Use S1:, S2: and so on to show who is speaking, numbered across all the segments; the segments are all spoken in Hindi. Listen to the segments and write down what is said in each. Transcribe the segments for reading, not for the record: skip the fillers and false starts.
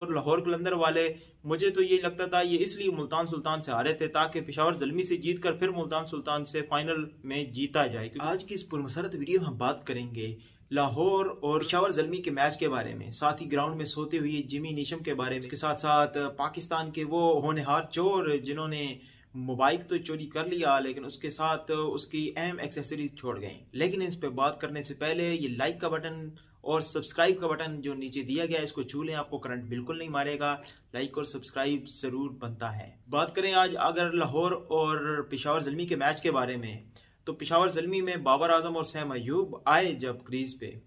S1: और लाहौर कलंदर वाले, मुझे तो ये लगता था ये इसलिए मुल्तान सुल्तान से हारे थे ताकि पेशावर ज़ल्मी से जीत कर फिर मुल्तान सुल्तान से फाइनल में जीता जाए। आज की इस पुरमसरत वीडियो में हम बात करेंगे लाहौर और पेशावर ज़ल्मी के मैच के बारे में, साथ ही ग्राउंड में सोते हुए जिमी नीशम के बारे में, इसके साथ साथ पाकिस्तान के वो होनहार चोर जिन्होंने मोबाइल तो चोरी कर लिया लेकिन उसके साथ उसकी अहम एक्सेसरीज छोड़ गए। लेकिन इस पे बात करने से पहले ये लाइक का बटन और सब्सक्राइब का बटन जो नीचे दिया गया है इसको छू लें, आपको करंट बिल्कुल नहीं मारेगा। लाइक और सब्सक्राइब जरूर बनता है। बात करें आज अगर लाहौर और पेशावर ज़ल्मी के मैच के बारे में, तो पेशावर ज़ल्मी में बाबर आजम और सैम अयूब आए जब क्रीज पे।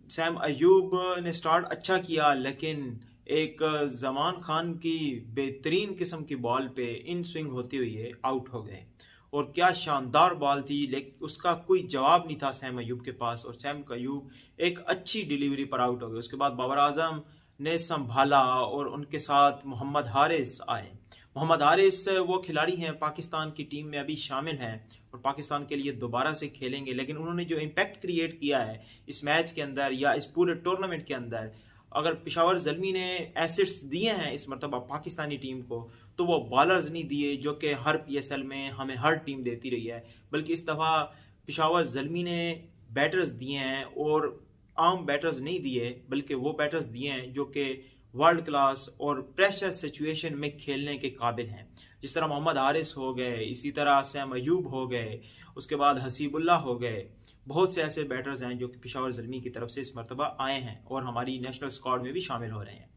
S1: सैम अयूब ने स्टार्ट अच्छा किया लेकिन एक जमान खान की बेहतरीन किस्म की बॉल पे इन स्विंग होते हुए आउट हो गए। और क्या शानदार बॉल थी, लेकिन उसका कोई जवाब नहीं था सैम अयूब के पास, और सैम अयूब एक अच्छी डिलीवरी पर आउट हो गए। उसके बाद बाबर आजम ने संभाला और उनके साथ मोहम्मद हारिस आए। मोहम्मद हारिस वो खिलाड़ी हैं, पाकिस्तान की टीम में अभी शामिल हैं और पाकिस्तान के लिए दोबारा से खेलेंगे, लेकिन उन्होंने जो इम्पैक्ट क्रिएट किया है इस मैच के अंदर या इस पूरे टूर्नामेंट के अंदर, अगर पेशावर ज़ल्मी ने एसिड्स दिए हैं इस मरतबा पाकिस्तानी टीम को, तो वो बॉलर्स नहीं दिए जो कि हर पीएसएल में हमें हर टीम देती रही है, बल्कि इस दफ़ा पेशावर ज़ल्मी ने बैटर्स दिए हैं और आम बैटर्स नहीं दिए, बल्कि वो बैटर्स दिए हैं जो कि वर्ल्ड क्लास और प्रेशर सिचुएशन में खेलने के काबिल हैं। जिस तरह मोहम्मद हारिस हो गए, इसी तरह सैम अयूब हो गए, उसके बाद हसीबुल्ला हो गए। बहुत से ऐसे बैटर्स हैं जो कि पेशावर ज़ल्मी की तरफ से इस मरतबा आए हैं और हमारी नेशनल स्क्वाड में भी शामिल हो रहे हैं।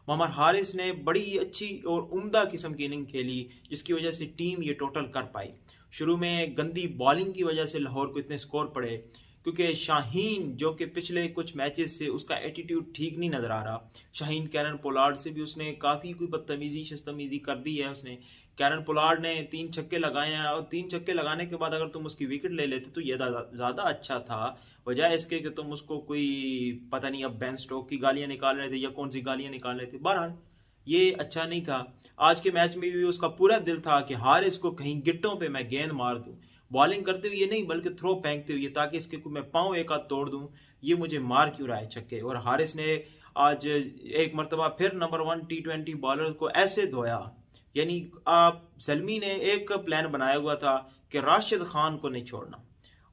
S1: मोहम्मद हारिस ने बड़ी अच्छी और उम्दा किस्म की इनिंग खेली जिसकी वजह से टीम ये टोटल कर पाई। शुरू में गंदी बॉलिंग की वजह से लाहौर को इतने स्कोर पड़े, क्योंकि शाहीन जो कि पिछले कुछ मैचेस से उसका एटीट्यूड ठीक नहीं नज़र आ रहा। शाहीन कैरन पोलार्ड से भी उसने काफ़ी कोई बदतमीज़ी शस्तमीज़ी कर दी है उसने। कैरन पोलार्ड ने 3 छक्के लगाए हैं और 3 छक्के लगाने के बाद अगर तुम उसकी विकेट ले लेते तो ये ज़्यादा अच्छा था, बजाय इसके कि तुम उसको कोई पता नहीं अब बेन स्टोक की गालियाँ निकाल रहे थे या कौन सी गालियाँ निकाल रहे थे। बहरहाल ये अच्छा नहीं था। आज के मैच में भी उसका पूरा दिल था कि हारिस को कहीं गिट्टों पे मैं गेंद मार दूं, बॉलिंग करते हुए नहीं बल्कि थ्रो फेंकते हुए, ताकि इसके को मैं पाँव एक हाथ तोड़ दूं, ये मुझे मार क्यों रहा है छक्के। और हारिस ने आज एक मरतबा फिर नंबर 1 T20 बॉलर को ऐसे धोया, यानी आप ज़ल्मी ने एक प्लान बनाया हुआ था कि राशिद खान को नहीं छोड़ना,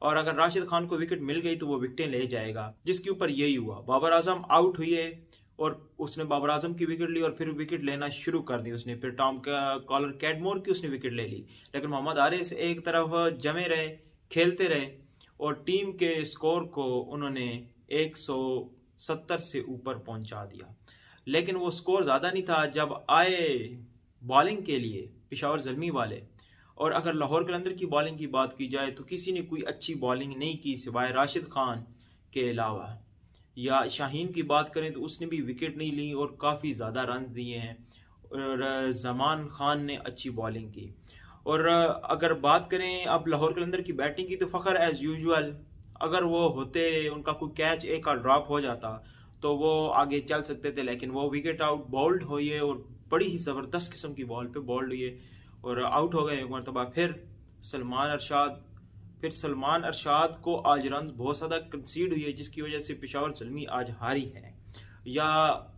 S1: और अगर राशिद खान को विकेट मिल गई तो वो विकेटें ले जाएगा, जिसके ऊपर यही हुआ। बाबर आजम आउट हुए और उसने बाबर आजम की विकेट ली और फिर विकेट लेना शुरू कर दी उसने। फिर टॉम कॉलर कैडमोर की उसने विकेट ले ली, लेकिन मोहम्मद हारिस एक तरफ जमे रहे, खेलते रहे और टीम के स्कोर को उन्होंने 170 से ऊपर पहुंचा दिया। लेकिन वो स्कोर ज़्यादा नहीं था जब आए बॉलिंग के लिए पेशावर ज़ल्मी वाले। और अगर लाहौर कलंदर की बॉलिंग की बात की जाए तो किसी ने कोई अच्छी बॉलिंग नहीं की सिवाय राशिद खान के अलावा। या शाहीन की बात करें तो उसने भी विकेट नहीं ली और काफ़ी ज़्यादा रन दिए हैं, और जमान खान ने अच्छी बॉलिंग की। और अगर बात करें अब लाहौर कलंदर की बैटिंग की, तो फ़खर एज़ यूजुअल, अगर वो होते उनका कोई कैच एक का ड्रॉप हो जाता तो वो आगे चल सकते थे, लेकिन वो विकेट आउट बोल्ड हुए और बड़ी ही ज़बरदस्त किस्म की बॉल पे बोल्ड हुए और आउट हो गए एक मरतबा। फिर सलमान अरशाद को आज रन बहुत ज़्यादा कंसीड हुई है, जिसकी वजह से पेशावर ज़ल्मी आज हारी है, या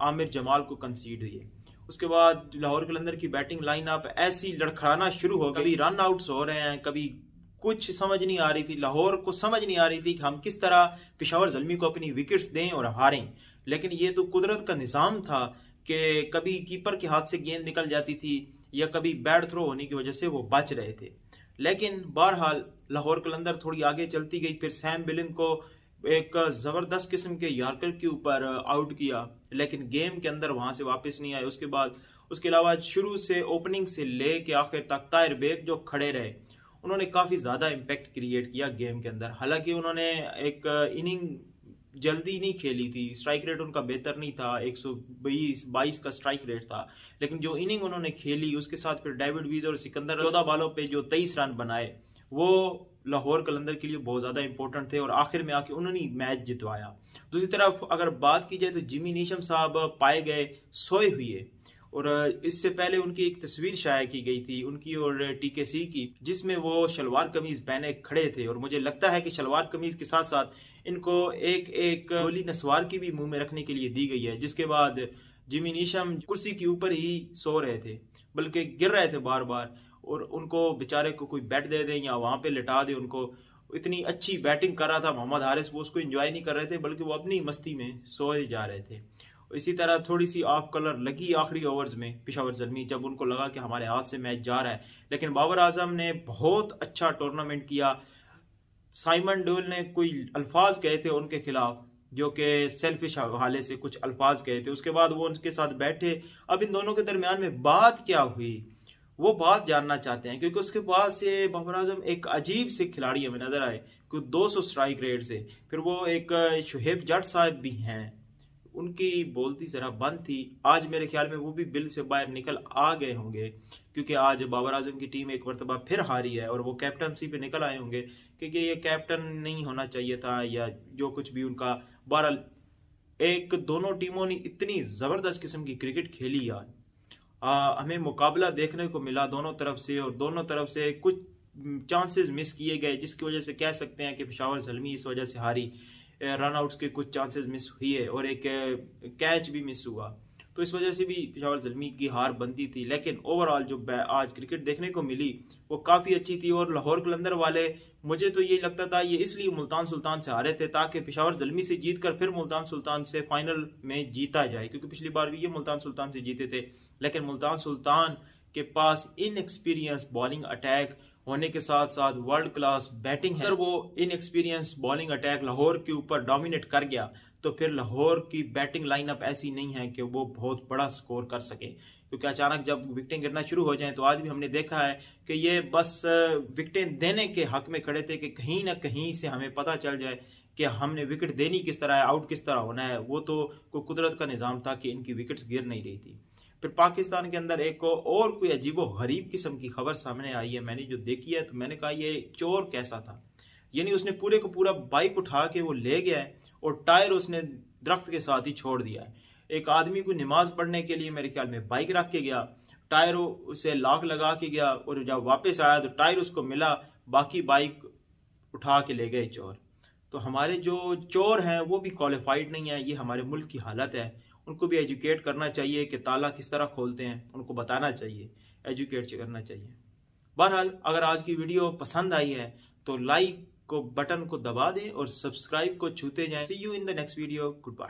S1: आमिर जमाल को कंसीड हुई है। उसके बाद लाहौर कलंदर की बैटिंग लाइनअप ऐसी लड़खड़ाना शुरू हो गई, कभी रन आउट्स हो रहे हैं, कभी कुछ समझ नहीं आ रही थी। लाहौर को समझ नहीं आ रही थी कि हम किस तरह पेशावर ज़ल्मी को अपनी विकेट्स दें और हारें, लेकिन ये तो कुदरत का निज़ाम था कि कभी कीपर के हाथ से गेंद निकल जाती थी या कभी बैड थ्रो होने की वजह से वो बच रहे थे। लेकिन बहरहाल लाहौर कलंदर थोड़ी आगे चलती गई, फिर सैम बिलिन को एक ज़बरदस्त किस्म के यार्कर के ऊपर आउट किया, लेकिन गेम के अंदर वहां से वापस नहीं आए। उसके अलावा शुरू से ओपनिंग से ले के आखिर तक ताहिर बेग जो खड़े रहे, उन्होंने काफ़ी ज़्यादा इम्पैक्ट क्रिएट किया गेम के अंदर। हालांकि उन्होंने एक इनिंग जल्दी नहीं खेली थी, स्ट्राइक रेट उनका बेहतर नहीं था, 122 का स्ट्राइक रेट था, लेकिन जो इनिंग उन्होंने खेली उसके साथ फिर डेविड वीज और सिकंदर 14 बॉलों पे जो 23 रन बनाए, वो लाहौर कलंदर के लिए बहुत ज़्यादा इंपॉर्टेंट थे और आखिर में आके उन्होंने मैच जितवाया। दूसरी तरफ अगर बात की जाए तो जिमी नीशम साहब पाए गए सोए हुए, और इससे पहले उनकी एक तस्वीर शाया की गई थी उनकी और टीकेसी की, जिसमें वो शलवार कमीज पहने खड़े थे, और मुझे लगता है कि शलवार कमीज के साथ साथ इनको एक एक गोली नस्वार की भी मुंह में रखने के लिए दी गई है, जिसके बाद जिमी नीशम कुर्सी के ऊपर ही सो रहे थे, बल्कि गिर रहे थे बार बार, और उनको बेचारे को कोई बैट दे दें या वहां पे लिटा दे उनको। इतनी अच्छी बैटिंग कर रहा था मोहम्मद हारिस, वो उसको एंजॉय नहीं कर रहे थे बल्कि वो अपनी मस्ती में सोए जा रहे थे। इसी तरह थोड़ी सी ऑफ कलर लगी आखिरी ओवर्स में पेशावर ज़ल्मी, जब उनको लगा कि हमारे हाथ से मैच जा रहा है। लेकिन बाबर आजम ने बहुत अच्छा टूर्नामेंट किया। साइमन डोल ने कोई अल्फाज कहे थे उनके खिलाफ, जो कि सेल्फिश हवाले से कुछ अल्फाज कहे थे, उसके बाद वो उनके साथ बैठे। अब इन दोनों के दरमियान में बात क्या हुई, वो बात जानना चाहते हैं, क्योंकि उसके बाद से बाबर आजम एक अजीब से खिलाड़ी हमें नजर आए, क्योंकि 200 स्ट्राइक रेट से। फिर वो एक शुहेब जट साहब भी हैं, उनकी बोलती जरा बंद थी। आज मेरे ख्याल में वो भी बिल से बाहर निकल आ गए होंगे, क्योंकि आज बाबर आजम की टीम एक मरतबा फिर हारी है और वो कैप्टनसी पे निकल आए होंगे, क्योंकि ये कैप्टन नहीं होना चाहिए था या जो कुछ भी उनका। बहरहाल एक दोनों टीमों ने इतनी जबरदस्त किस्म की क्रिकेट खेली यार। हमें मुकाबला देखने को मिला दोनों तरफ से, और दोनों तरफ से कुछ चांसेस मिस किए गए, जिसकी वजह से कह सकते हैं कि पेशावर ज़ल्मी इस वजह से हारी। रन आउट्स के कुछ चांसेस मिस हुए और एक कैच भी मिस हुआ, तो इस वजह से भी पेशावर ज़ल्मी की हार बनती थी। लेकिन ओवरऑल जो आज क्रिकेट देखने को मिली वो काफ़ी अच्छी थी। और लाहौर कलंदर वाले, मुझे तो ये लगता था ये इसलिए मुल्तान सुल्तान से हारे थे ताकि पेशावर ज़ल्मी से जीत कर फिर मुल्तान सुल्तान से फाइनल में जीता जाए, क्योंकि पिछली बार भी ये मुल्तान सुल्तान से जीते थे। लेकिन मुल्तान सुल्तान के पास इनएक्सपीरियंस बॉलिंग अटैक होने के साथ साथ वर्ल्ड क्लास बैटिंग है। अगर वो इनएक्सपीरियंस बॉलिंग अटैक लाहौर के ऊपर डोमिनेट कर गया तो फिर लाहौर की बैटिंग लाइनअप ऐसी नहीं है कि वो बहुत बड़ा स्कोर कर सके, क्योंकि अचानक जब विकेटें गिरना शुरू हो जाएं तो आज भी हमने देखा है कि ये बस विकेटें देने के हक में खड़े थे कि कहीं ना कहीं से हमें पता चल जाए कि हमने विकेट देनी किस तरह है, आउट किस तरह होना है। वो तो कोई कुदरत का निज़ाम था कि इनकी विकेट्स गिर नहीं रही थी। फिर पाकिस्तान के अंदर एक और कोई अजीबो गरीब किस्म की खबर सामने आई है, मैंने जो देखी है तो मैंने कहा ये चोर कैसा था। यानी उसने पूरे को पूरा बाइक उठा के वो ले गया है और टायर उसने दरख्त के साथ ही छोड़ दिया है। एक आदमी को नमाज पढ़ने के लिए मेरे ख्याल में बाइक रख के गया, टायर उसे लॉक लगा के गया, और जब वापस आया तो टायर उसको मिला, बाकी बाइक उठा के ले गए चोर। तो हमारे जो चोर हैं वो भी क्वालिफाइड नहीं है, ये हमारे मुल्क की हालत है। उनको भी एजुकेट करना चाहिए कि ताला किस तरह खोलते हैं, उनको बताना चाहिए, एजुकेट करना चाहिए। बहरहाल अगर आज की वीडियो पसंद आई है तो लाइक को बटन को दबा दें और सब्सक्राइब को छूते जाएं। See you in the next video, good bye.